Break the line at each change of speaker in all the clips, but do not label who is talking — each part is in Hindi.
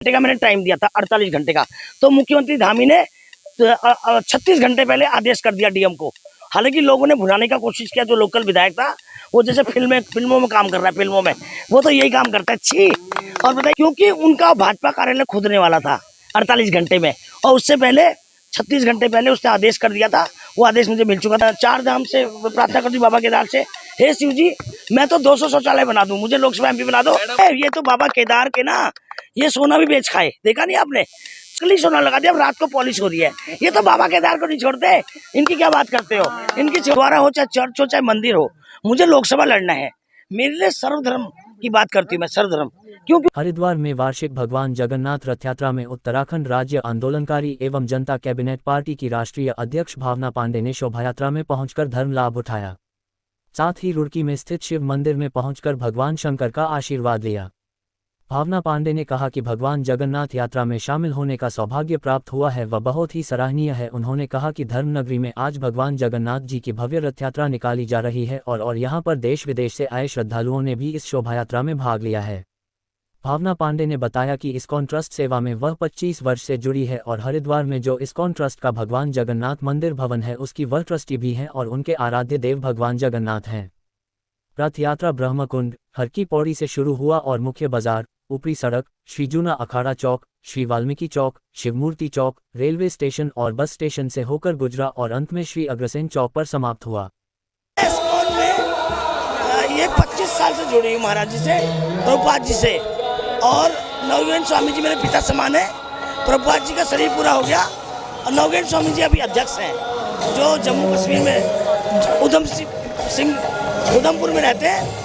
घंटे का मैंने टाइम दिया था, 48 घंटे का। तो मुख्यमंत्री धामी ने 36 घंटे पहले आदेश कर दिया डीएम को। हालांकि लोगों ने भुलाने का कोशिश किया, जो लोकल विधायक था वो जैसे फिल्मों में काम कर रहा है, फिल्मों में वो तो यही काम करता है। छी। और बताइए, क्योंकि उनका भाजपा कार्यालय खुदने वाला था 48 घंटे में, और उससे पहले 36 घंटे पहले उसने आदेश कर दिया था। वो आदेश मुझे मिल चुका था। 4 धाम से प्रार्थना करती बाबा केदार से, हे शिव जी, मैं तो 200 शौचालय बना दूं, मुझे लोकसभा एमपी बना दो। ये तो बाबा केदार के ना, ये सोना भी बेच खाए, देखा नहीं आपने? असली सोना लगा दिया, अब रात को पॉलिश हो रही है। ये तो बाबा केदार को नहीं छोड़ते। इनकी क्या बात करते हो? इनकी द्वारा हो, चाहे चर्च हो, चाहे मंदिर हो, मुझे लोकसभा लड़ना है। मेरे लिए सर्वधर्म की बात करती हूँ मैं, सर्वधर्म। क्योंकि
हरिद्वार में वार्षिक भगवान जगन्नाथ रथ यात्रा में उत्तराखंड राज्य आंदोलनकारी एवं जनता कैबिनेट पार्टी की राष्ट्रीय अध्यक्ष भावना पांडे ने शोभायात्रा में पहुंचकर धर्म लाभ उठाया। साथ ही रुड़की में स्थित शिव मंदिर में पहुंचकर भगवान शंकर का आशीर्वाद लिया। भावना पांडे ने कहा कि भगवान जगन्नाथ यात्रा में शामिल होने का सौभाग्य प्राप्त हुआ है, वह बहुत ही सराहनीय है। उन्होंने कहा कि धर्मनगरी में आज भगवान जगन्नाथ जी की भव्य रथ यात्रा निकाली जा रही है और यहां पर देश विदेश से आए श्रद्धालुओं ने भी इस शोभायात्रा में भाग लिया है। भावना पांडे ने बताया कि इस्कॉन ट्रस्ट सेवा में वह 25 वर्ष से जुड़ी है और हरिद्वार में जो इस्कॉन ट्रस्ट का भगवान जगन्नाथ मंदिर भवन है उसकी वह ट्रस्टी भी हैं और उनके आराध्य देव भगवान जगन्नाथ हैं। रथ यात्रा ब्रह्मकुंड, हरकी पौड़ी से शुरू हुआ और मुख्य बाजार, ऊपरी सड़क, श्री जूना अखाड़ा चौक, श्री वाल्मीकि चौक, शिवमूर्ति चौक, रेलवे स्टेशन और बस स्टेशन से होकर गुजरा और अंत में श्री अग्रसेन चौक पर समाप्त हुआ।
इस्कॉन में ये 25 साल से जुड़ी हूँ महाराज जी से, प्रभुपाद जी से, और नवगेन स्वामी जी मेरे पिता समान है। प्रभुपाद जी का शरीर पूरा हो गया और नवगेन स्वामी जी अभी अध्यक्ष हैं, जो जम्मू कश्मीर में उधमपुर में रहते हैं।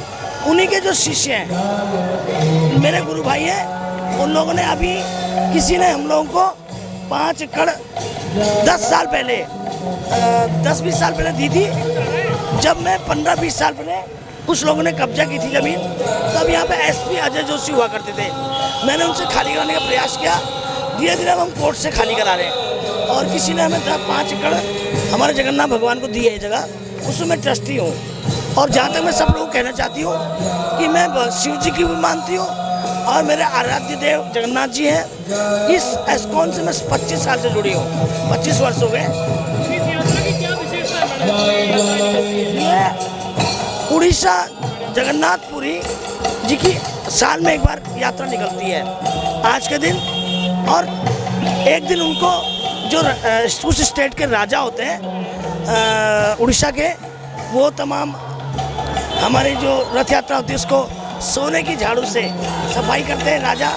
उन्हीं के जो शिष्य हैं, मेरे गुरु भाई हैं, उन लोगों ने अभी किसी ने हम लोगों को 5 एकड़ 10 साल पहले 10-20 साल पहले दी थी। जब मैं 15-20 साल पहले कुछ लोगों ने कब्जा की थी ज़मीन, तब यहाँ पे एसपी अजय जोशी हुआ करते थे। मैंने उनसे खाली कराने का प्रयास किया, धीरे धीरे हम कोर्ट से खाली करा रहे हैं। और किसी ने हमें 5 एकड़ हमारे जगन्नाथ भगवान को दी है जगह, उसमें मैं ट्रस्टी हूँ। और जहाँ तक मैं सब लोगों को कहना चाहती हूँ कि मैं शिव जी की भी मानती हूँ और मेरे आराध्य देव जगन्नाथ जी हैं। इस इस्कॉन से मैं 25 साल से जुड़ी हूँ, 25 वर्ष हो गए। उड़ीसा जगन्नाथपुरी जी की साल में एक बार यात्रा निकलती है आज के दिन, और एक दिन उनको जो उस स्टेट के राजा होते हैं उड़ीसा के, वो तमाम हमारी जो रथ यात्रा होती है उसको सोने की झाड़ू से सफाई करते हैं राजा।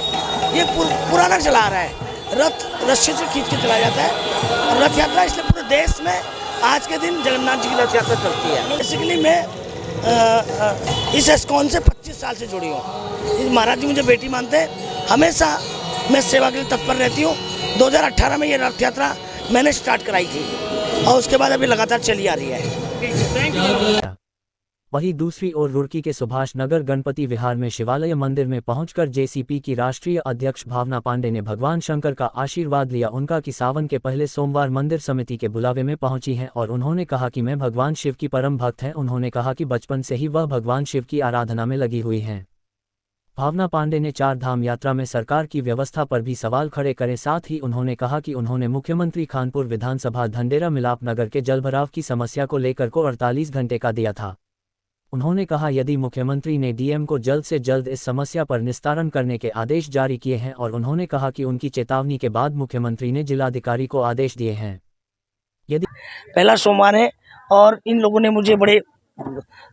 ये पुराना चला आ रहा है, रथ रस्सी से खींच के चला जाता है रथ यात्रा, इसलिए पूरे देश में आज के दिन जगन्नाथ जी की रथ यात्रा चलती है। बेसिकली मैं इस इस्कॉन से 25 साल से जुड़ी हूँ। महाराज जी मुझे बेटी मानते हैं, हमेशा मैं सेवा के लिए तत्पर रहती हूँ। 2018 में ये रथ यात्रा मैंने स्टार्ट कराई थी और उसके बाद अभी लगातार चली आ रही है।
वहीं दूसरी ओर रुड़की के सुभाष नगर गणपति विहार में शिवालय मंदिर में पहुंचकर जेसीपी की राष्ट्रीय अध्यक्ष भावना पांडे ने भगवान शंकर का आशीर्वाद लिया। उनका कि सावन के पहले सोमवार मंदिर समिति के बुलावे में पहुंची हैं और उन्होंने कहा कि मैं भगवान शिव की परम भक्त हैं। उन्होंने कहा कि बचपन से ही वह भगवान शिव की आराधना में लगी हुई हैं। भावना पांडे ने 4 धाम यात्रा में सरकार की व्यवस्था पर भी सवाल खड़े करे। साथ ही उन्होंने कहा कि उन्होंने मुख्यमंत्री खानपुर विधानसभा धंडेरा मिलाप नगर के जलभराव की समस्या को लेकर को 48 घंटे का दिया था। उन्होंने कहा यदि मुख्यमंत्री ने डीएम को जल्द से जल्द इस समस्या पर निस्तारण करने के आदेश जारी किए हैं और उन्होंने कहा कि उनकी चेतावनी के बाद मुख्यमंत्री ने जिलाधिकारी को आदेश दिए हैं। यदि
पहला सोमवार है और इन लोगों ने मुझे बड़े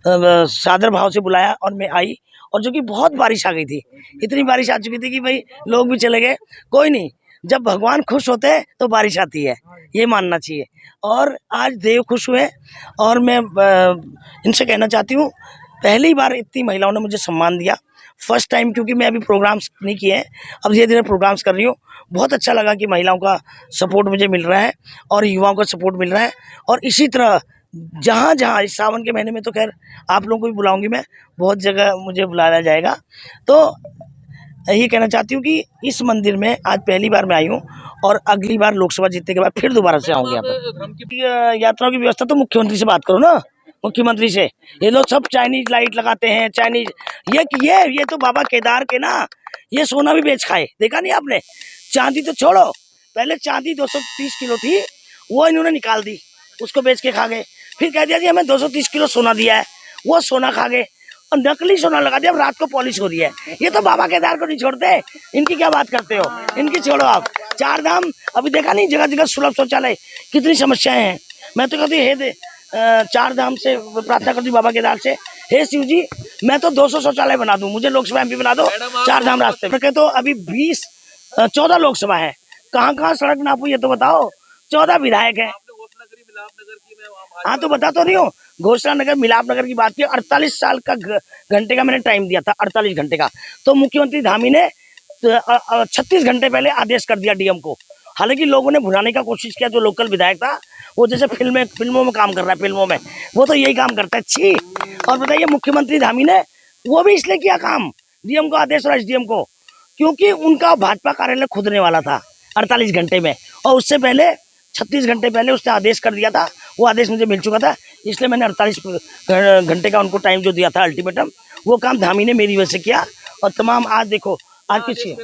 सादर भाव से बुलाया और मैं आई, और जो कि बहुत बारिश आ गई थी, इतनी बारिश आ चुकी थी कि भाई लोग भी चले गए। कोई नहीं, जब भगवान खुश होते हैं तो बारिश आती है, ये मानना चाहिए। और आज देव खुश हुए और मैं इनसे कहना चाहती हूँ, पहली बार इतनी महिलाओं ने मुझे सम्मान दिया, फर्स्ट टाइम, क्योंकि मैं अभी प्रोग्राम्स नहीं किए हैं, अब धीरे धीरे प्रोग्राम्स कर रही हूँ। बहुत अच्छा लगा कि महिलाओं का सपोर्ट मुझे मिल रहा है और युवाओं का सपोर्ट मिल रहा है। और इसी तरह जहाँ जहाँ इस सावन के महीने में तो खैर आप लोगों को भी बुलाऊंगी मैं, बहुत जगह मुझे बुलाया जाएगा। तो यही कहना चाहती हूँ कि इस मंदिर में आज पहली बार मैं आई हूँ और अगली बार लोकसभा जीतने के बाद फिर दोबारा से आऊँगी यहाँ पर। यात्राओं की व्यवस्था तो मुख्यमंत्री से बात करो ना, मुख्यमंत्री से। ये लोग सब चाइनीज लाइट लगाते हैं, चाइनीज। ये तो बाबा केदार के ना ये सोना भी बेच खाए, देखा नहीं आपने? चांदी तो छोड़ो, पहले चांदी 230 किलो थी, वो इन्होंने निकाल दी, उसको बेच के खा गए। फिर कह दिया जी हमें 230 किलो सोना दिया है, वो सोना खा गए और नकली सोना लगा दिया, अब रात को पॉलिश हो रही है। ये तो बाबा केदार को नहीं छोड़ते, इनकी क्या बात करते हो, इनकी छोड़ो आप। चार धाम अभी देखा नहीं, जगह जगह सुलभ शौचालय, कितनी समस्याएं हैं। मैं तो कहती हे चार धाम से प्रार्थना करती बाबा केदार से, हे शिव जी मैं तो 200 शौचालय बना दूं, मुझे लोकसभा एमपी बना दो चार धाम रास्ते में। तो अभी 14 लोकसभा है, कहाँ सड़क नापू ये तो बताओ। 14 विधायक है। हाँ तो बता तो रही हूँ, घोषणा नगर मिलाप नगर की बात की, 48 साल का घंटे का मैंने टाइम दिया था, 48 घंटे का। तो मुख्यमंत्री धामी ने 36 घंटे पहले आदेश कर दिया डीएम को। हालांकि लोगों ने भुलाने का कोशिश किया, जो लोकल विधायक था वो जैसे फिल्मों में काम कर रहा है, फिल्मों में वो तो यही काम करता है, छी। और बताइए मुख्यमंत्री धामी ने वो भी इसलिए किया काम, डीएम को आदेश और एसडीएम को, क्योंकि उनका भाजपा कार्यालय खुदने वाला था 48 घंटे में, और उससे पहले 36 घंटे पहले उसने आदेश कर दिया था। वो आदेश मुझे मिल चुका था, इसलिए मैंने 48 घंटे का उनको टाइम जो दिया था अल्टीमेटम, वो काम धामी ने मेरी वजह से किया। और तमाम आज देखो आज किसी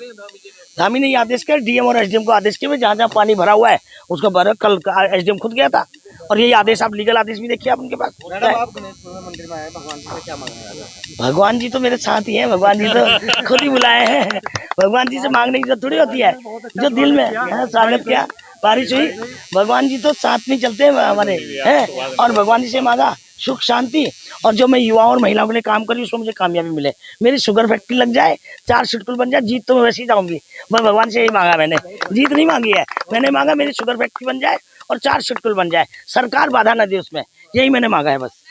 धामी ने ये आदेश किया, डीएम और एसडीएम को आदेश किया, जहाँ जहाँ पानी भरा हुआ है उसको भरा। कल एसडीएम खुद गया था, और ये आदेश आप लीगल आदेश भी देखिए आप उनके पास।
आप गणेश मंदिर में आए, भगवान जी से क्या मांगा था?
भगवान जी तो मेरे साथ ही हैं, भगवान जी तो खुद ही बुलाए हैं। भगवान जी से मांगने की जरूरत थोड़ी होती है, जो दिल में है। स्वागत किया, बारिश हुई, भगवान जी तो साथ में चलते हैं हमारे हैं। और भगवान जी से मांगा सुख शांति, और जो मैं युवाओं और महिलाओं के लिए काम कर रही हूँ उसमें मुझे कामयाबी मिले, मेरी शुगर फैक्ट्री लग जाए, 4 सिटकुल बन जाए, जीत तो मैं वैसे ही जाऊंगी। मैं भगवान से यही मांगा, मैंने जीत नहीं मांगी है, मैंने मांगा मेरी शुगर फैक्ट्री बन जाए और 4 सिटकुल बन जाए, सरकार बाधा न दे उसमें, यही मैंने मांगा है बस।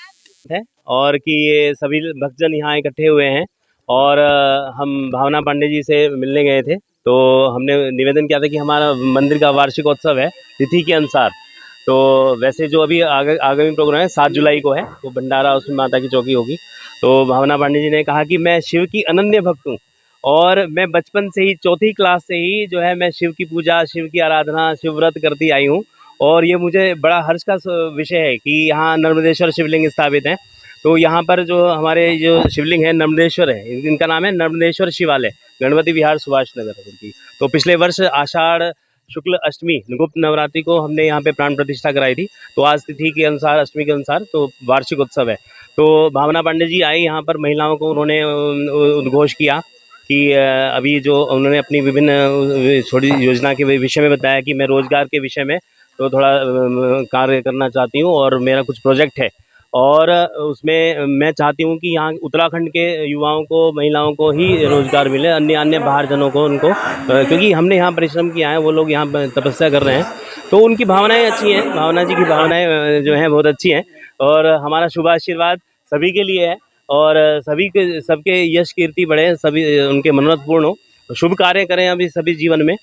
है और कि ये सभी भक्तजन यहाँ इकट्ठे हुए हैं, और हम भावना पांडे जी से मिलने गए थे, तो हमने निवेदन किया था कि हमारा मंदिर का वार्षिकोत्सव है तिथि के अनुसार। तो वैसे जो अभी आगामी प्रोग्राम है 7 जुलाई को है, वो भंडारा उसमें माता की चौकी होगी। तो भावना पांडे जी ने कहा कि मैं शिव की अनन्य भक्त हूँ, और मैं बचपन से ही 4th क्लास से ही जो है मैं शिव की पूजा, शिव की आराधना, शिव व्रत करती आई हूँ। और ये मुझे बड़ा हर्ष का विषय है कि यहाँ नर्मदेश्वर शिवलिंग स्थापित हैं। तो यहाँ पर जो हमारे जो शिवलिंग है नर्मदेश्वर है, इनका नाम है नर्मदेश्वर शिवालय, गणपति विहार सुभाष नगर है उनकी। तो पिछले वर्ष आषाढ़ शुक्ल अष्टमी गुप्त नवरात्रि को हमने यहाँ पे प्राण प्रतिष्ठा कराई थी। तो आज तिथि के अनुसार, अष्टमी के अनुसार तो वार्षिक उत्सव है। तो भावना पांडे जी आई यहाँ पर, महिलाओं को उन्होंने उद्घोष किया कि अभी जो उन्होंने अपनी विभिन्न छोटी योजना के विषय में बताया कि मैं रोजगार के विषय में तो थोड़ा कार्य करना चाहती हूँ, और मेरा कुछ प्रोजेक्ट है, और उसमें मैं चाहती हूँ कि यहाँ उत्तराखंड के युवाओं को, महिलाओं को ही रोज़गार मिले, अन्य बाहर जनों को उनको, क्योंकि हमने यहाँ परिश्रम किया है, वो लोग यहाँ तपस्या कर रहे हैं। तो उनकी भावनाएं अच्छी हैं, भावना जी की भावनाएं जो हैं बहुत अच्छी हैं, और हमारा शुभ आशीर्वाद सभी के लिए है, और सभी के सबके यश कीर्ति बढ़े, सभी उनके मनोरथ पूर्ण हो, शुभ कार्य करें अभी सभी जीवन में।